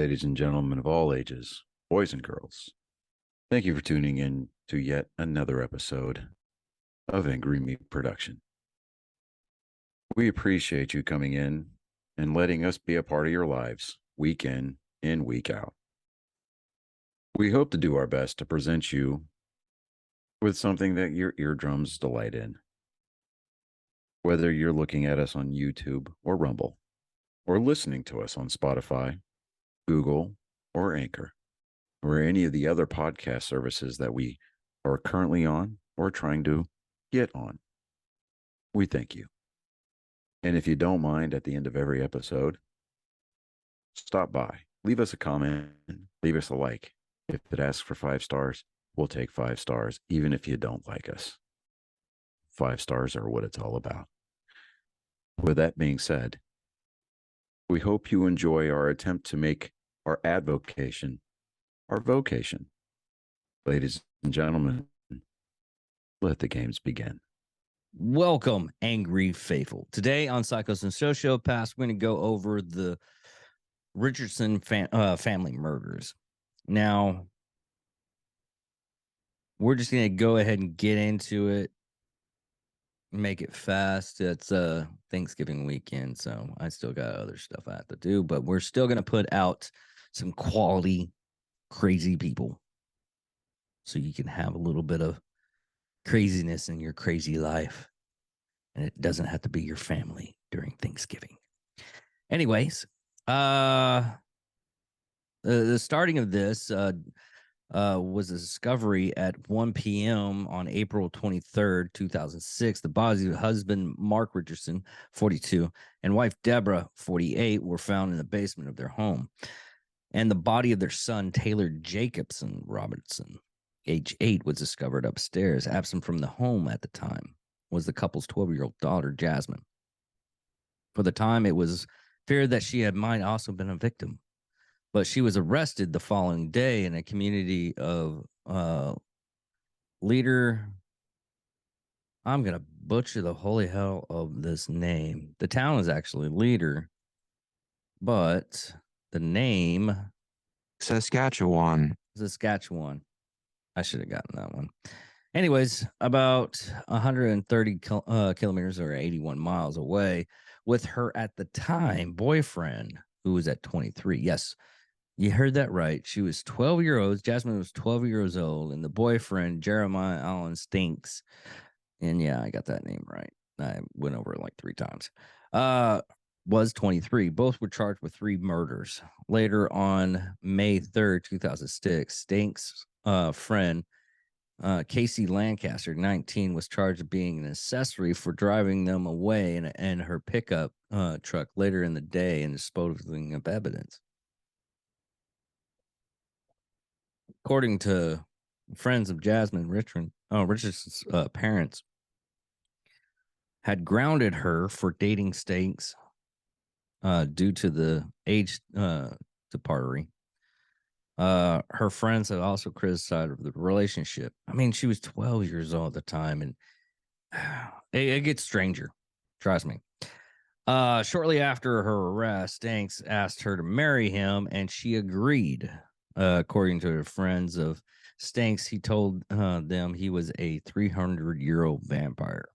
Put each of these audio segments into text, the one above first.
ladies and gentlemen of all ages, boys and girls. Thank you for tuning in to yet another episode of Angry Meat Production. We appreciate you coming in and letting us be a part of your lives week in and week out. We hope to do our best to present you with something that your eardrums delight in. Whether you're looking at us on YouTube or Rumble, or listening to us on Spotify, Google, or Anchor, or any of the other podcast services that we are currently on or trying to get on. We thank you. And if you don't mind, at the end of every episode, stop by, leave us a comment, leave us a like. If it asks for 5 stars, we'll take 5 stars, even if you don't like us. 5 stars are what it's all about. With that being said, we hope you enjoy our attempt to make our advocation our vocation. Ladies and gentlemen, let the games begin. Welcome, Angry Faithful. Today on Psychos and Sociopaths, we're going to go over the Richardson family murders. Now, we're just going to go ahead and get into it, make it fast. It's Thanksgiving weekend, so I still got other stuff I have to do, but we're still going to put out some quality, crazy people so you can have a little bit of craziness in your crazy life, and it doesn't have to be your family during Thanksgiving. Anyways, the starting of this was a discovery at 1 p.m. on April 23rd, 2006. The bodies of husband Mark Richardson, 42, and wife Deborah, 48, were found in the basement of their home. And the body of their son, Taylor Jacobson Robertson, age 8, was discovered upstairs. Absent from the home at the time was the couple's 12-year-old daughter, Jasmine. For the time, it was feared that she might also been a victim, but she was arrested the following day in a community of Leader. I'm going to butcher the holy hell of this name. The town is actually Leader, but the name... Saskatchewan. I should have gotten that one. Anyways, about 130 kilometers or 81 miles away, with her at the time boyfriend, who was at 23. Yes, you heard that right. She was 12 years old. Jasmine was 12 years old, and the boyfriend, Jeremiah Allen Stinks. And yeah, I got that name right. I went over it like 3 times. Was 23. Both were charged with 3 murders. Later on May 3rd, 2006, Stinks' friend, Casey Lancaster, 19, was charged with being an accessory for driving them away in her pickup truck later in the day and disposing of evidence. According to friends of Jasmine, Richardson's parents had grounded her for dating Stinks due to the age departure. Her friends had also criticized the relationship. I mean, she was 12 years old at the time, and it gets stranger. Trust me. Shortly after her arrest, Stinks asked her to marry him, and she agreed. According to her friends of Stinks, he told them he was a 300-year-old vampire.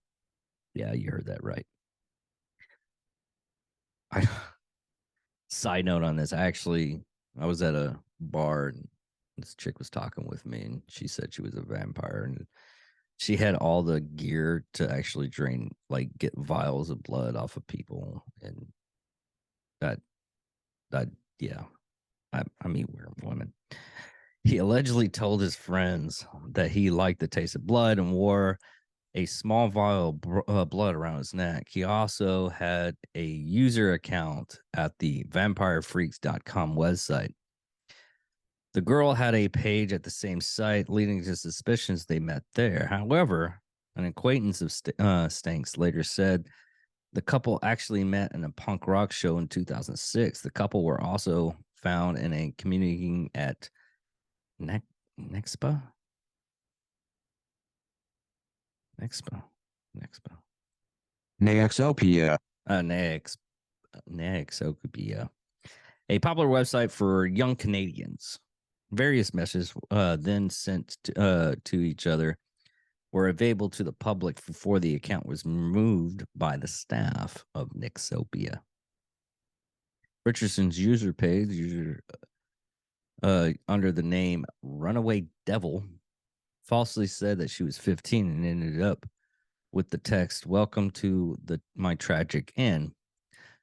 Yeah, you heard that right. Side note on this, I was at a bar and this chick was talking with me, and she said she was a vampire, and she had all the gear to actually get vials of blood off of people, and that yeah, I mean, we're women. He allegedly told his friends that he liked the taste of blood and wore a small vial of blood around his neck. He also had a user account at the vampirefreaks.com website. The girl had a page at the same site, leading to suspicions they met there. However, an acquaintance of Stinks later said the couple actually met in a punk rock show in 2006. The couple were also found in a community at Nexpa. Neoxopia. Neoxopia, a popular website for young Canadians. Various messages then sent to each other were available to the public before the account was removed by the staff of Nixopia. Richardson's user page, under the name Runaway Devil, falsely said that she was 15 and ended up with the text, "Welcome to my tragic end."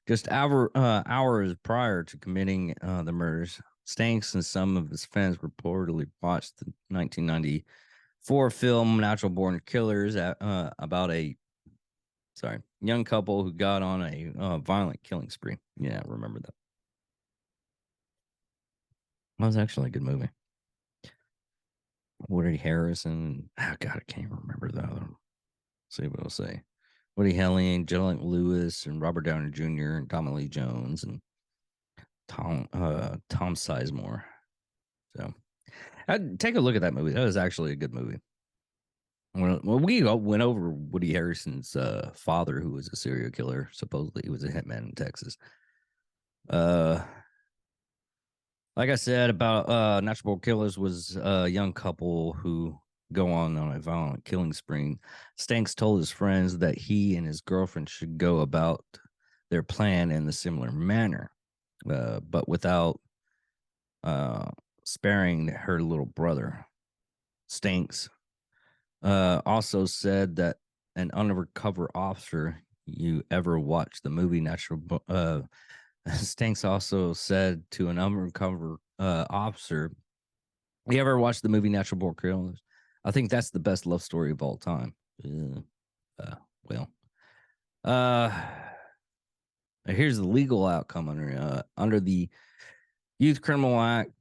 Just hours prior to committing the murders, Stanks and some of his friends reportedly watched the 1994 film Natural Born Killers about a young couple who got on a violent killing spree. Yeah, I remember that. That was actually a good movie. Woody Harrison. Oh God, I can't remember that. Let's see what I'll say. Woody Harrelson, Juliette Lewis, and Robert Downey Jr. and Tommy Lee Jones and Tom Sizemore. So, I'd take a look at that movie. That was actually a good movie. When we went over Woody Harrelson's father, who was a serial killer, supposedly he was a hitman in Texas. Like I said about Natural Born Killers was a young couple who go on a violent killing spree. Stanks told his friends that he and his girlfriend should go about their plan in a similar manner, but without sparing her little brother. Stanks also said that an undercover officer, you ever watched the movie Stanks also said to an undercover officer, "You ever watched the movie Natural Born Killers? I think that's the best love story of all time." Here's the legal outcome under the Youth Criminal Act,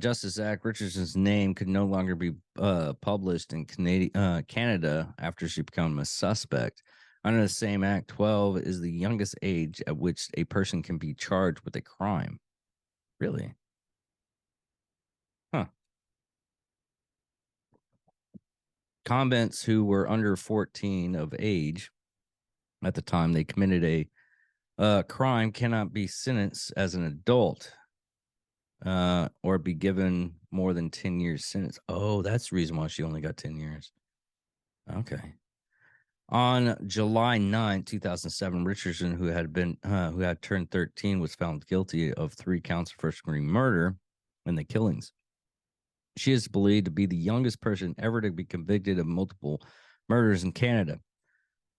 Justice Act. Richardson's name could no longer be published in Canada after she became a suspect. Under the same act, 12 is the youngest age at which a person can be charged with a crime. Really? Huh. Convicts who were under 14 of age at the time they committed a crime cannot be sentenced as an adult or be given more than 10 years sentence. Oh, that's the reason why she only got 10 years. Okay. On July 9, 2007, Richardson, who had turned 13, was found guilty of 3 counts of first-degree murder in the killings. She is believed to be the youngest person ever to be convicted of multiple murders in Canada.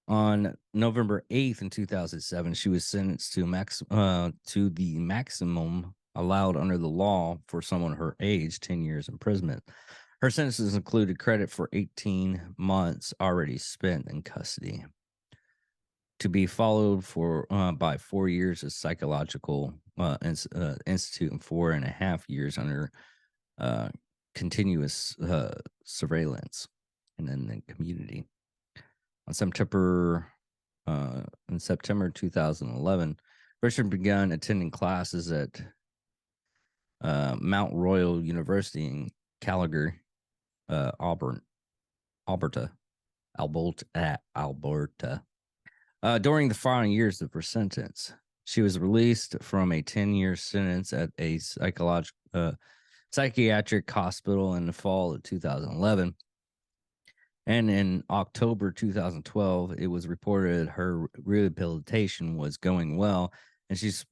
On November 8th in 2007, she was sentenced to the maximum allowed under the law for someone her age, 10 years imprisonment. Her sentences included credit for 18 months already spent in custody, to be followed by 4 years of psychological institute and 4.5 years under continuous surveillance and in the community. In September 2011, Richard began attending classes at Mount Royal University in Calgary, Alberta. During the final years of her sentence, she was released from a 10-year sentence at a psychiatric hospital in the fall of 2011. And in October 2012, it was reported her rehabilitation was going well, and she's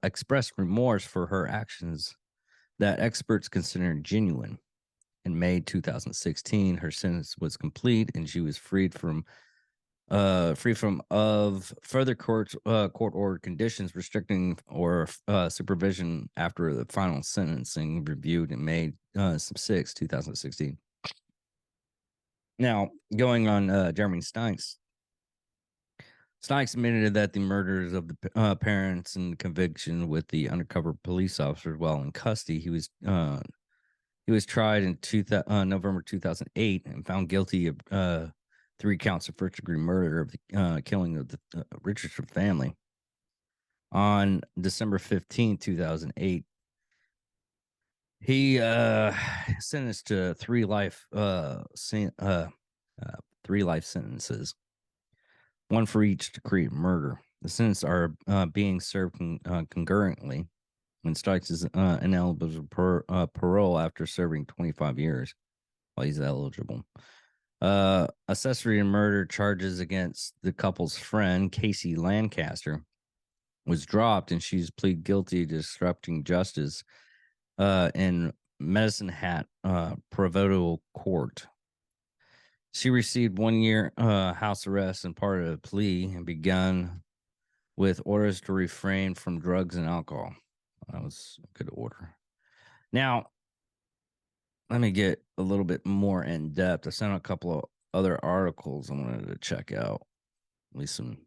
expressed remorse for her actions that experts consider genuine. In May 2016, her sentence was complete, and she was free from further court order conditions restricting or supervision after the final sentencing reviewed in May 6, 2016. Now, going on Jeremy Stikes. Stikes admitted that the murders of the parents and conviction with the undercover police officer while in custody. He was tried in November 2008 and found guilty of 3 counts of first-degree murder of the killing of the Richardson family. On December 15, 2008, he sentenced to 3 life sentences, 1 for each degree of murder. The sentences are being served concurrently. and strikes is ineligible for parole after serving 25 years while he's eligible. Accessory and murder charges against the couple's friend, Casey Lancaster, was dropped, and she's plead guilty to disrupting justice in Medicine Hat Provincial Court. She received 1 year house arrest and part of a plea and begun with orders to refrain from drugs and alcohol. That was a good order. Now, let me get a little bit more in depth. I sent out a couple of other articles I wanted to check out. At least some.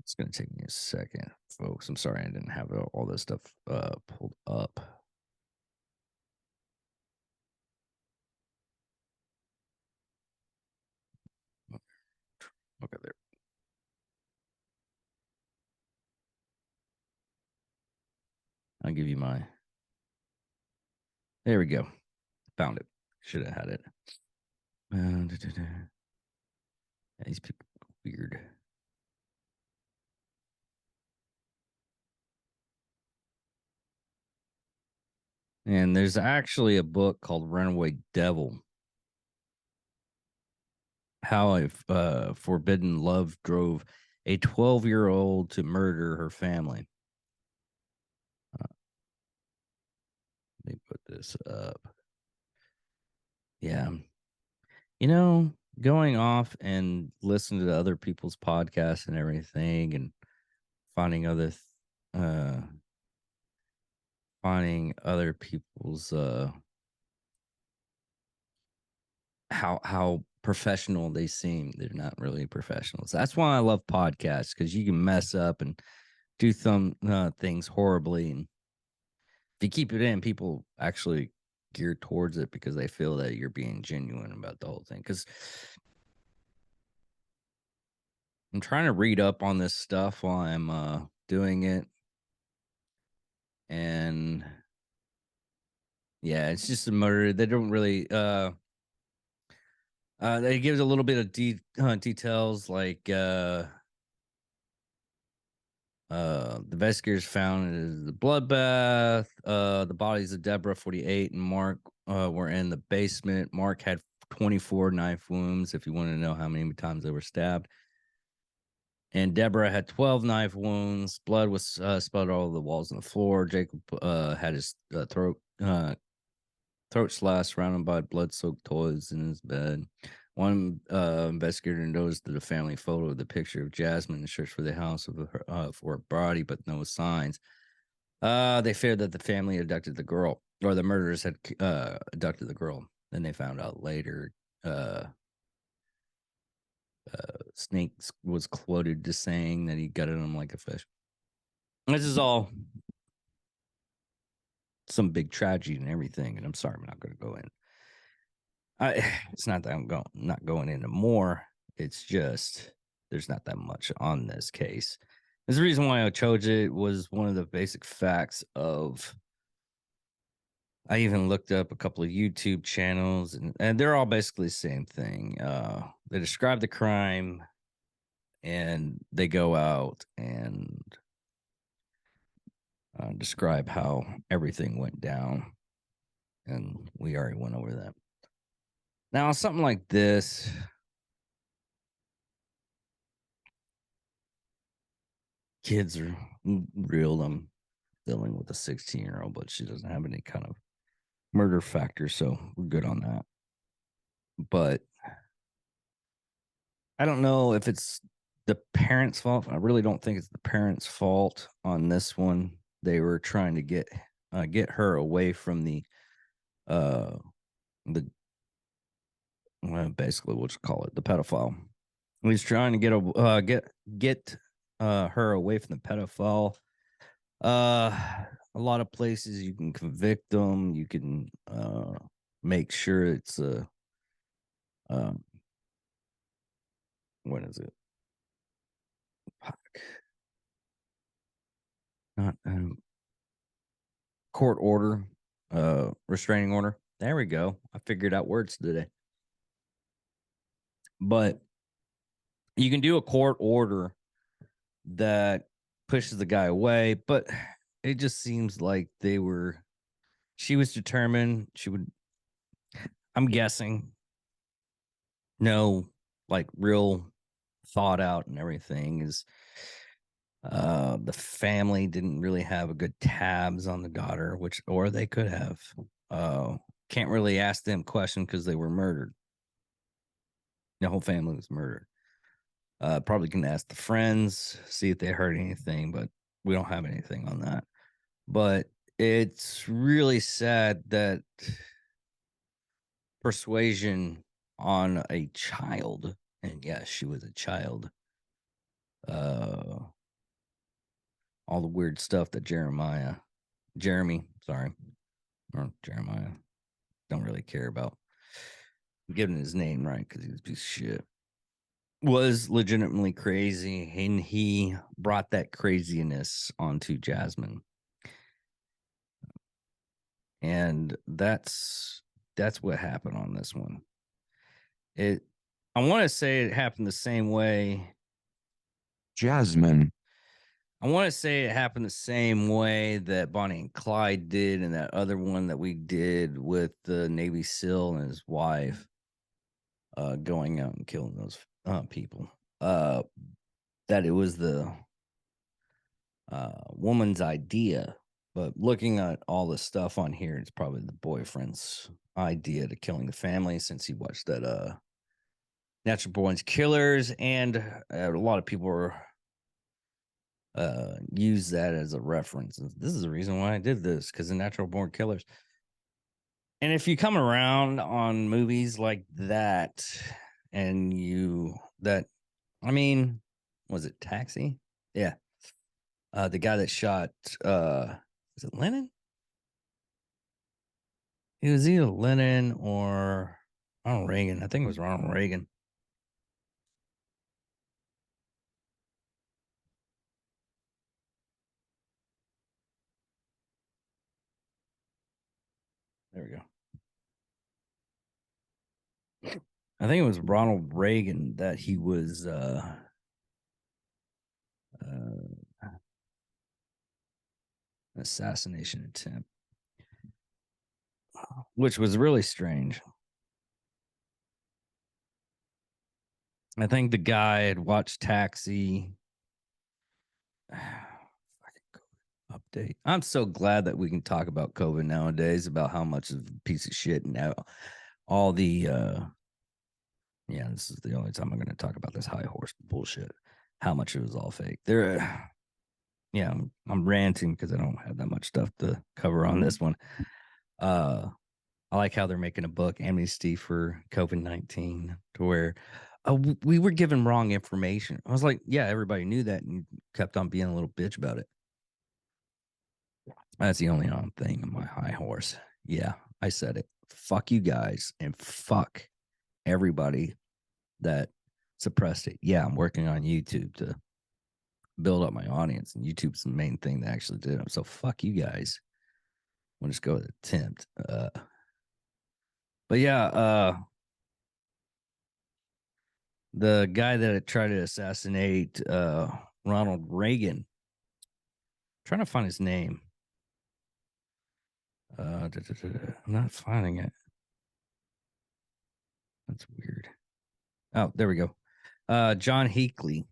It's going to take me a second, folks. I'm sorry I didn't have all this stuff pulled up. Okay, there. I'll give you my. There we go. Found it. Should have had it. These people are weird. And there's actually a book called Runaway Devil. How a forbidden love drove a 12-year-old to murder her family. Let me put this up. Yeah. You know, going off and listening to other people's podcasts and everything and finding other people's how professional they seem. They're not really professionals. That's why I love podcasts, because you can mess up and do some things horribly, and if you keep it in, people actually gear towards it because they feel that you're being genuine about the whole thing. Because I'm trying to read up on this stuff while I'm doing it, and yeah, it's just a murder. They don't really they give a little bit of details, like the investigators found the bloodbath. The bodies of Deborah, 48, and Mark were in the basement. Mark had 24 knife wounds, if you want to know how many times they were stabbed. And Deborah had 12 knife wounds. Blood was splattered all over the walls and the floor. Jacob had his throat slashed, surrounded by blood-soaked toys in his bed. One investigator noticed the family photo of the picture of Jasmine and searched for the house of her, for her body, but no signs. They feared that the family abducted the girl, or the murderers had abducted the girl. Then they found out later. Snake was quoted to saying that he gutted him like a fish. This is all some big tragedy and everything, and I'm sorry I'm not going to go in. It's not that I'm not going into more. It's just there's not that much on this case. There's the reason why I chose it was one of the basic facts of. I even looked up a couple of YouTube channels, and they're all basically the same thing. They describe the crime, and they go out and describe how everything went down. And we already went over that. Now, something like this, kids are real. I'm dealing with a 16-year-old, but she doesn't have any kind of murder factor, so we're good on that. But I don't know if it's the parents' fault. I really don't think it's the parents' fault on this one. They were trying to get her away from the basically what you call it, the pedophile. He's trying to get her away from the pedophile. A lot of places you can convict them. You can make sure it's a what is it? Not court order, restraining order. There we go. I figured out words today. But You can do a court order that pushes the guy away, but it just seems like she was determined she would, I'm guessing, no, like real thought out and everything is the family didn't really have a good tabs on the daughter, or they could have. Can't really ask them questions because they were murdered. The whole family was murdered. Probably can ask the friends, see if they heard anything, but we don't have anything on that. But it's really sad that persuasion on a child, and yes, she was a child. All the weird stuff that Jeremy, sorry, or Jeremiah, don't really care about. I'm giving his name right because he was a piece of shit. Was legitimately crazy, and he brought that craziness onto Jasmine. And that's what happened on this one. I want to say it happened the same way. Jasmine. I want to say it happened the same way that Bonnie and Clyde did, and that other one that we did with the Navy SEAL and his wife, going out and killing those people. That it was the woman's idea, but looking at all the stuff on here, it's probably the boyfriend's idea to killing the family, since he watched that Natural Born Killers, and a lot of people were use that as a reference. This is the reason why I did this, because of Natural Born Killers. And if you come around on movies like that, and was it Taxi? Yeah. The guy that shot is it Lennon? It was either Lennon or Ronald Reagan. I think it was Ronald Reagan. There we go. I think it was Ronald Reagan that he was assassination attempt, which was really strange. I think the guy had watched Taxi. Update. I'm so glad that we can talk about COVID nowadays, about how much of a piece of shit, and now all the this is the only time I'm going to talk about this high horse bullshit. How much it was all fake. I'm ranting because I don't have that much stuff to cover on this one. I like how they're making a book, Amnesty for COVID-19, to where we were given wrong information. I was like, yeah, everybody knew that, and kept on being a little bitch about it. That's the only thing on my high horse. Yeah, I said it. Fuck you guys, and fuck everybody that suppressed it. Yeah, I'm working on YouTube to build up my audience, and YouTube's the main thing that actually did it. So fuck you guys. We'll just go with attempt. But yeah, the guy that tried to assassinate Ronald Reagan. I'm trying to find his name. I'm not finding it. That's weird. Oh, there we go. John Hinckley.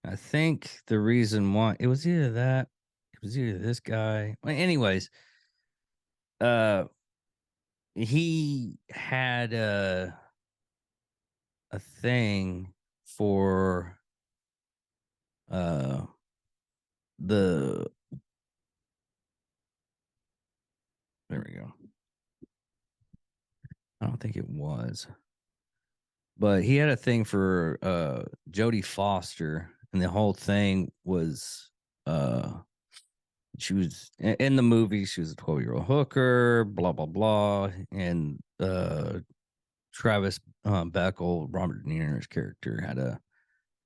I think the reason why it was either this guy. Well, anyways, he had a thing for the there we go. I don't think it was. But he had a thing for Jodie Foster, and the whole thing was she was in the movie, she was a 12-year-old hooker, blah blah blah, and Travis Bickle, Robert De Niro's character, had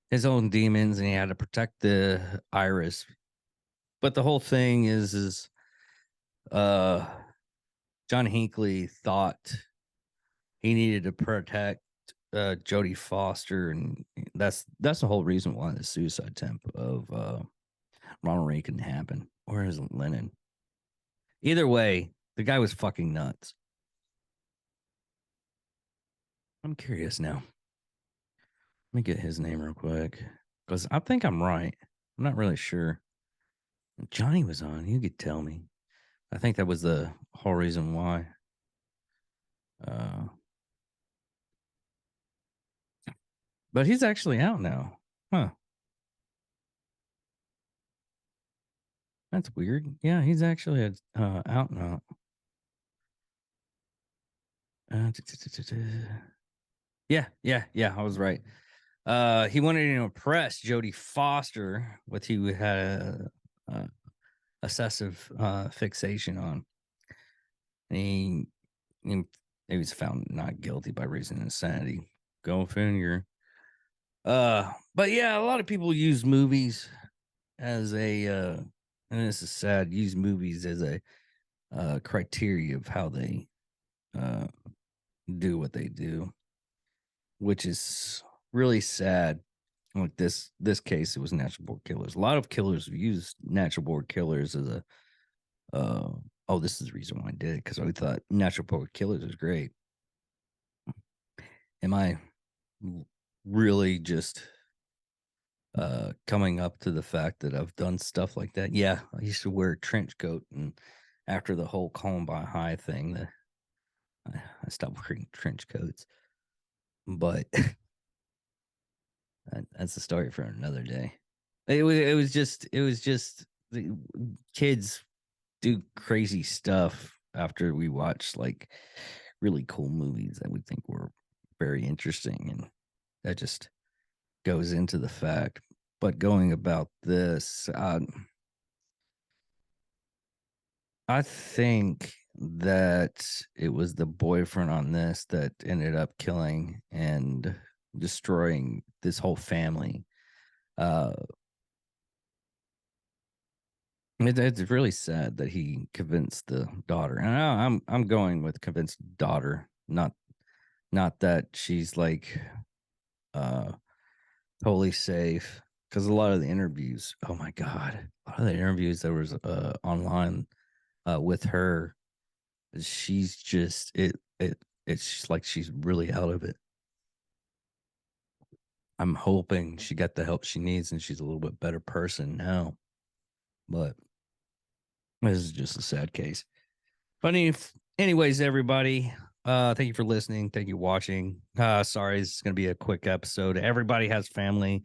his own demons, and he had to protect the Iris. But the whole thing is John Hinckley thought he needed to protect Jodie Foster, and that's the whole reason why the suicide attempt of Ronald Reagan happened, or is it Lennon? Either way, the guy was fucking nuts. I'm curious now. Let me get his name real quick because I think I'm right. I'm not really sure. Johnny was on. You could tell me. I think that was the whole reason why. But he's actually out now. Huh. That's weird. Yeah, he's actually out now. Yeah. I was right. He wanted to impress Jodie Foster with who had a obsessive fixation on. And he was found not guilty by reason of insanity. Go figure. But yeah, a lot of people use movies as a and this is sad, use movies as a criteria of how they do what they do, which is really sad. Like this case, it was natural born killers. A lot of killers have used natural born killers as a oh, this is the reason why I did it, because I thought natural born killers is great. Am I really just coming up to the fact that I've done stuff like that? Yeah, I used to wear a trench coat, and after the whole Columbine High thing, I stopped wearing trench coats. But that's a story for another day. It was just the kids do crazy stuff after we watch like really cool movies that we think were very interesting, and that just goes into the fact. But going about this, I think that it was the boyfriend on this that ended up killing and destroying this whole family. It's really sad that he convinced the daughter, and I'm going with convinced daughter, not that she's like totally safe, because a lot of the interviews, oh my god, a lot of the interviews that was online with her, she's just it's like she's really out of it. I'm hoping she got the help she needs and she's a little bit better person now, but this is just a sad case. But anyways, everybody, thank you for listening. Thank you for watching. Sorry, it's going to be a quick episode. Everybody has family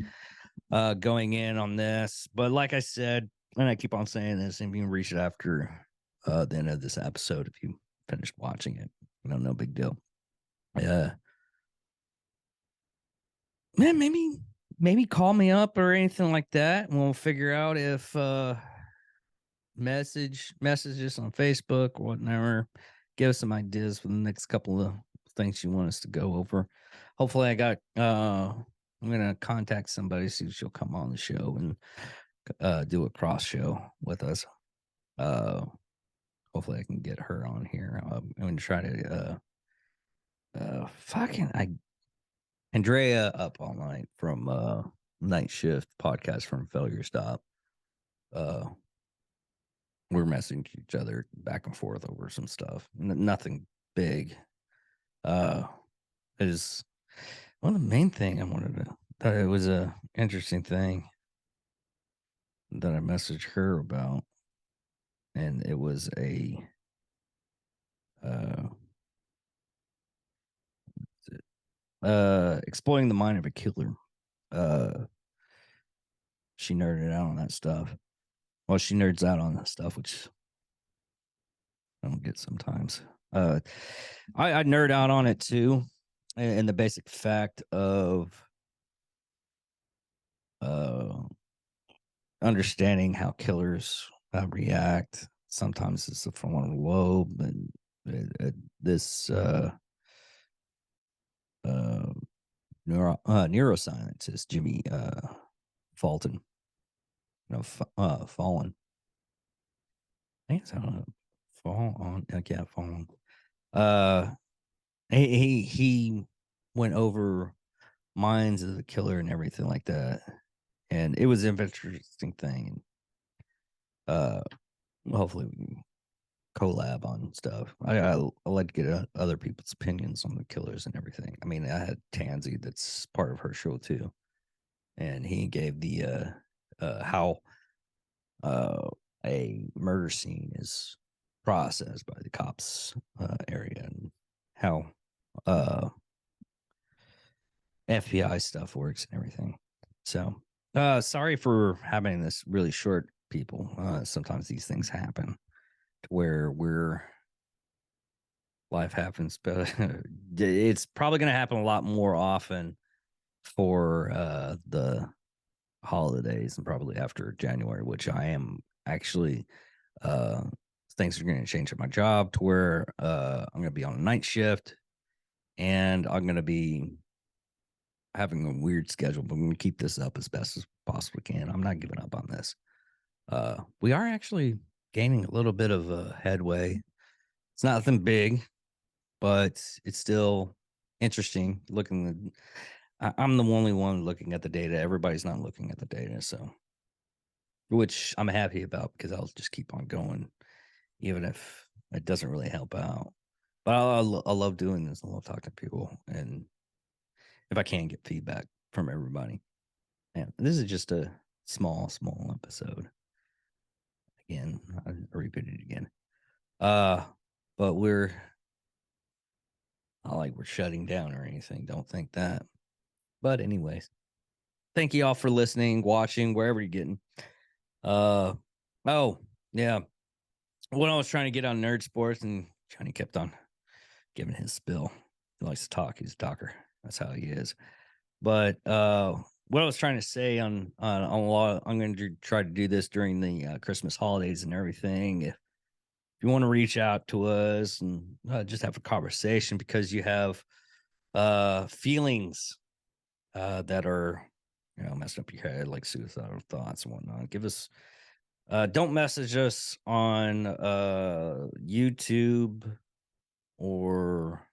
going in on this. But like I said, and I keep on saying this, and you can reach it after the end of this episode if you finished watching it. No big deal. Man, maybe call me up or anything like that, and we'll figure out if messages on Facebook or whatever. Give us some ideas for the next couple of things you want us to go over. Hopefully I'm gonna contact somebody, see if she'll come on the show and do a cross show with us. Hopefully I can get her on here. I'm gonna try to Andrea up all night from Night Shift podcast from Failure Stop. We're messaging each other back and forth over some stuff. Nothing big. Is one of the main thing I wanted to thought it was a interesting thing that I messaged her about, and it was a exploiting the mind of a killer. She nerded out on that stuff. Well, she nerds out on that stuff, which I don't get sometimes. I nerd out on it too, and the basic fact of understanding how killers react. Sometimes it's the frontal lobe, and this neuroscientist Jimmy Fulton, Fallen. I think it's Fall on. Yeah, Fallen. He went over minds of the killer and everything like that, and it was an interesting thing. Uh, hopefully we can collab on stuff. I like to get other people's opinions on the killers and everything. I mean, I had Tansy, that's part of her show too, and he gave the how a murder scene is processed by the cops area, and how FBI stuff works and everything. So sorry for having this really short, people. Sometimes these things happen to where life happens, but it's probably going to happen a lot more often for the holidays and probably after January, which I am actually things are going to change at my job to where I'm going to be on a night shift, and I'm going to be having a weird schedule, but I'm going to keep this up as best as possibly can. I'm not giving up on this. We are actually gaining a little bit of a headway. It's nothing big, but it's still interesting looking. I'm the only one looking at the data. Everybody's not looking at the data, so which I'm happy about, because I'll just keep on going, even if it doesn't really help out. But I love doing this. I love talking to people, and if I can get feedback from everybody. And this is just a small episode. Again, I repeat it again. But we're not like we're shutting down or anything. Don't think that. But anyways, thank you all for listening, watching, wherever you're getting. Oh, yeah. When I was trying to get on Nerd Sports, and Johnny kept on giving his spill. He likes to talk. He's a talker. That's how he is. But what I was trying to say on a lot, I'm going to try to do this during the Christmas holidays and everything. If you want to reach out to us and just have a conversation, because you have feelings that are, messing up your head, like suicidal thoughts and whatnot, give us. Don't message us on YouTube or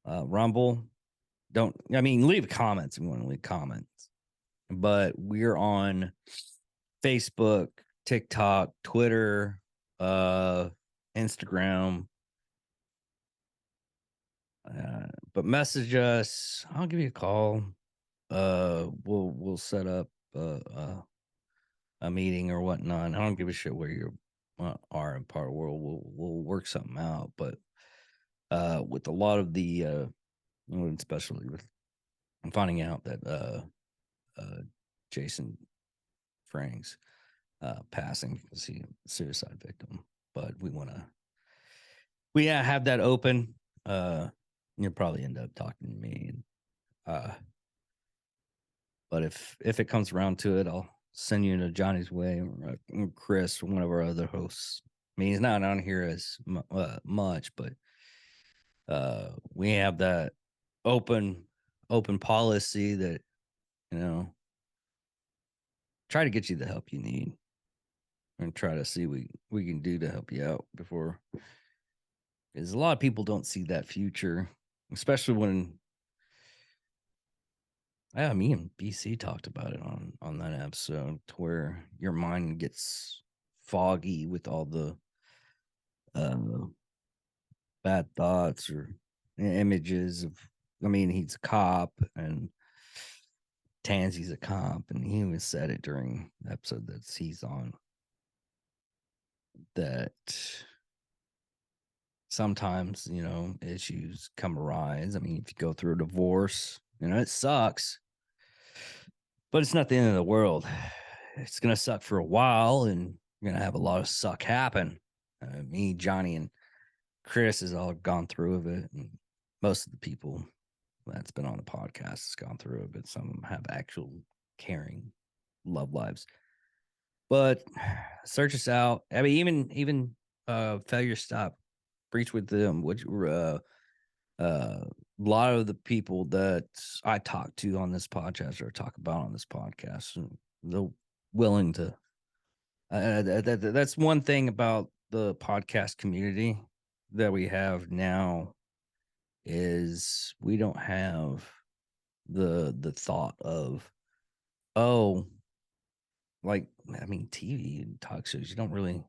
Rumble. Leave comments if you want to leave comments. But we're on Facebook, TikTok, Twitter, Instagram. But message us. I'll give you a call. We'll set up a meeting or whatnot. I don't give a shit where you are in part of the world. We'll work something out. But with a lot of the especially with finding out that Jason Franks passing because he's a suicide victim, but we have that open. You'll probably end up talking to me, and but if it comes around to it, I'll send you to Johnny's way, or Chris, one of our other hosts. I mean, he's not on here as much, but we have that open policy that, try to get you the help you need, and try to see what we can do to help you out before, because a lot of people don't see that future, especially when me and BC talked about it on that episode, to where your mind gets foggy with all the bad thoughts or images of. I mean, he's a cop, and Tansy's a cop, and he even said it during the episode that he's on, that sometimes, issues come arise. I mean, if you go through a divorce, it sucks, but it's not the end of the world. It's going to suck for a while, and you're going to have a lot of suck happen. Me, Johnny, and Chris has all gone through of it, and most of the people that's been on the podcast has gone through it, but some of them have actual caring love lives. But search us out. I mean, even Failure Stop, Breach with Them, which a lot of the people that I talk to on this podcast or talk about on this podcast, and they're willing to. That's one thing about the podcast community that we have now, is we don't have the thought of, oh, like, I mean, TV and talk shows, they don't really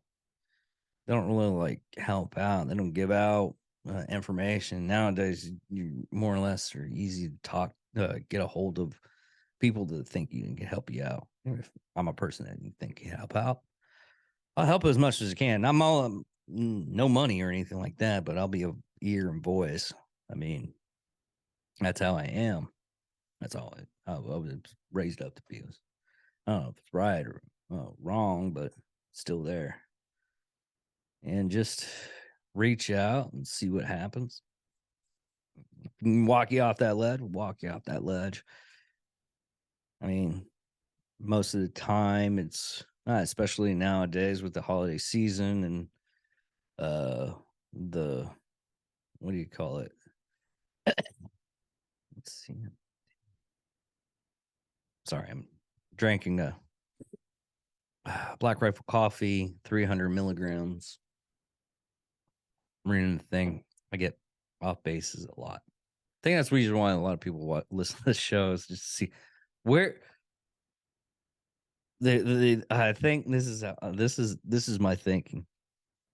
like help out. They don't give out information nowadays. You more or less are easy to talk, get a hold of people that think you can help you out. If I'm a person that you think can help out, I'll help as much as I can. I'm all no money or anything like that, but I'll be a ear and voice. I mean, that's how I am. That's all I was raised up to be. I don't know if it's right or wrong, but still there. And just reach out and see what happens. Walk you off that ledge, walk you off that ledge. I mean, most of the time it's especially nowadays with the holiday season and the what do you call it? Let's see. Sorry, I'm drinking a Black Rifle coffee, 300 milligrams. Reading the thing, I get off bases a lot. I think that's the reason why a lot of people listen to the show is just to see where I think this is my thinking.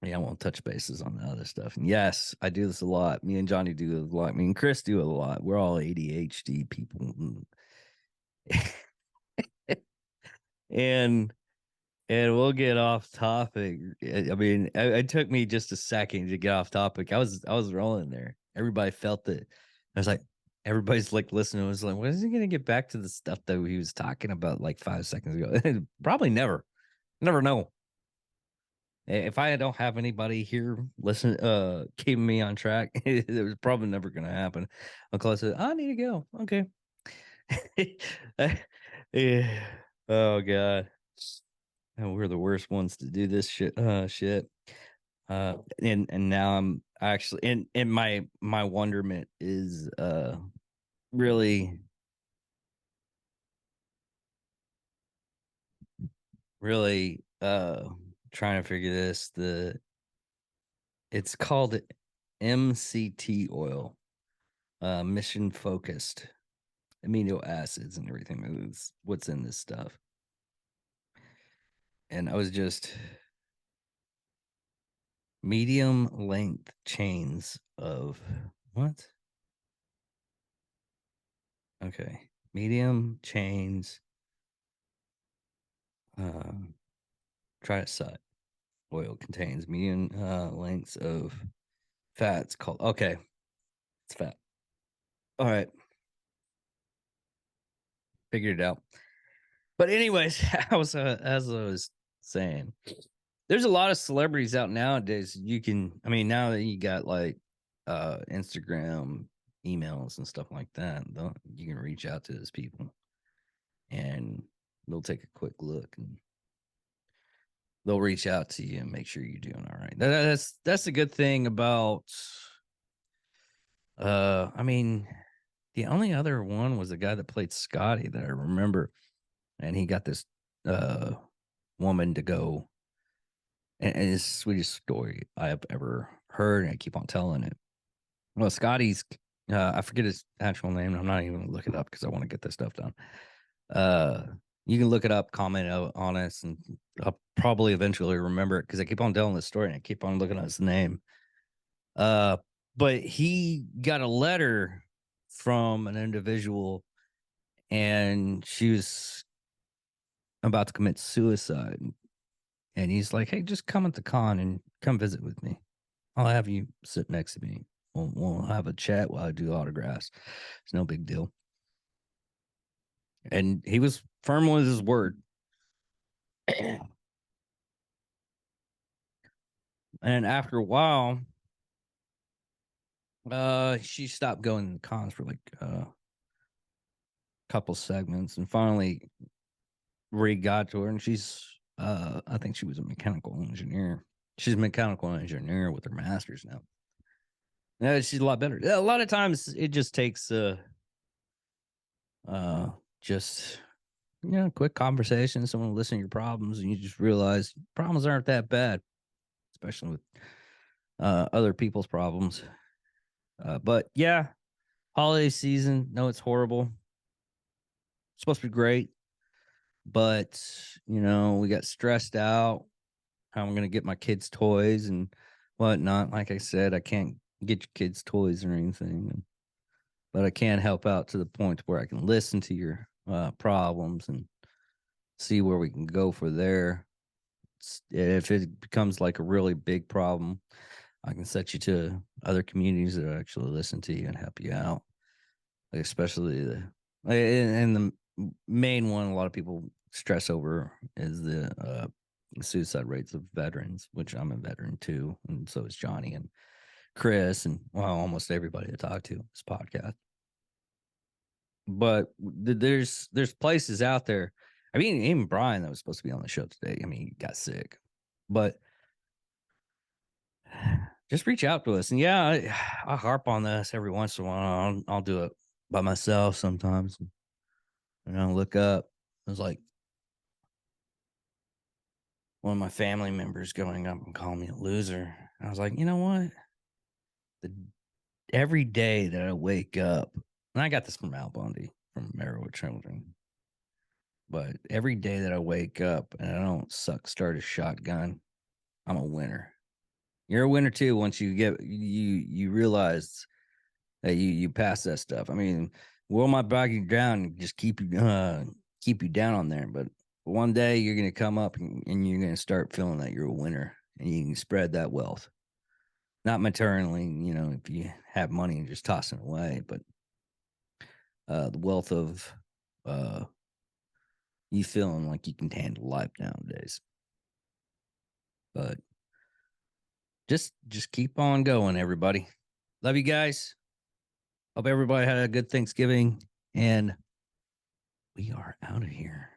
Yeah, I won't touch bases on the other stuff. And yes, I do this a lot. Me and Johnny do it a lot. Me and Chris do it a lot. We're all ADHD people. and we'll get off topic. I mean, it took me just a second to get off topic. I was rolling there. Everybody felt it. I was like, everybody's like listening. I was like, when is he gonna get back to the stuff that he was talking about like 5 seconds ago? Probably never. Never know. If I don't have anybody here keeping me on track, it was probably never gonna happen. Uncle said, I need to go. Okay. Yeah. Oh God. Oh, we're the worst ones to do this shit. And now I'm actually and my wonderment is really really trying to figure this. It's called MCT oil, mission focused amino acids and everything. It's what's in this stuff. And I was just medium length chains of what? Okay. Medium chains. Triacid oil contains medium lengths of fats called, okay, it's fat. All right. Figured it out. But anyways, as I was saying, there's a lot of celebrities out nowadays. I mean, now that you got like Instagram, emails and stuff like that, you can reach out to those people and they'll take a quick look and they'll reach out to you and make sure you're doing all right. That's a good thing about I mean, the only other one was the guy that played Scotty that I remember, and he got this woman to go, and it's the sweetest story I have ever heard, and I keep on telling it. Well, Scotty's I forget his actual name. I'm not even gonna look it up because I want to get this stuff done. You can look it up, comment on it, and I'll probably eventually remember it because I keep on telling this story and I keep on looking at his name. But he got a letter from an individual and she was about to commit suicide. And he's like, hey, just come at the con and come visit with me. I'll have you sit next to me. We'll have a chat while I do autographs. It's no big deal. And he was firm with his word. And after a while, she stopped going to cons for like a couple segments, and finally Reed got to her, and she's I think she was a mechanical engineer. She's a mechanical engineer with her master's now. Yeah, she's a lot better. A lot of times it just takes just quick conversation, someone listen to your problems, and you just realize problems aren't that bad, especially with other people's problems. But yeah, holiday season. No, it's horrible. It's supposed to be great, but we got stressed out. How I'm gonna get my kids toys and whatnot. Like I said, I can't get your kids toys or anything, but I can help out to the point where I can listen to your problems and see where we can go for there. If it becomes like a really big problem, I can set you to other communities that actually listen to you and help you out. Like especially and the main one a lot of people stress over is the suicide rates of veterans, which I'm a veteran too, and so is Johnny and Chris and almost everybody I talk to this podcast. But there's places out there. I mean, even Brian that was supposed to be on the show today. I mean, he got sick, but just reach out to us. And yeah, I harp on this every once in a while. I'll do it by myself sometimes. Look up. It was like one of my family members going up and calling me a loser. I was like, you know what? Every day that I wake up, and I got this from Al Bundy from Marrow Children, but every day that I wake up and I don't start a shotgun, I'm a winner. You're a winner too once you get you realize that you pass that stuff. I mean, world might bog you down and just keep you down on there, but one day you're gonna come up and you're gonna start feeling that you're a winner and you can spread that wealth. Not maternally, if you have money and just tossing it away, but the wealth of you feeling like you can handle life nowadays. But just keep on going, everybody. Love you guys. Hope everybody had a good Thanksgiving, and we are out of here.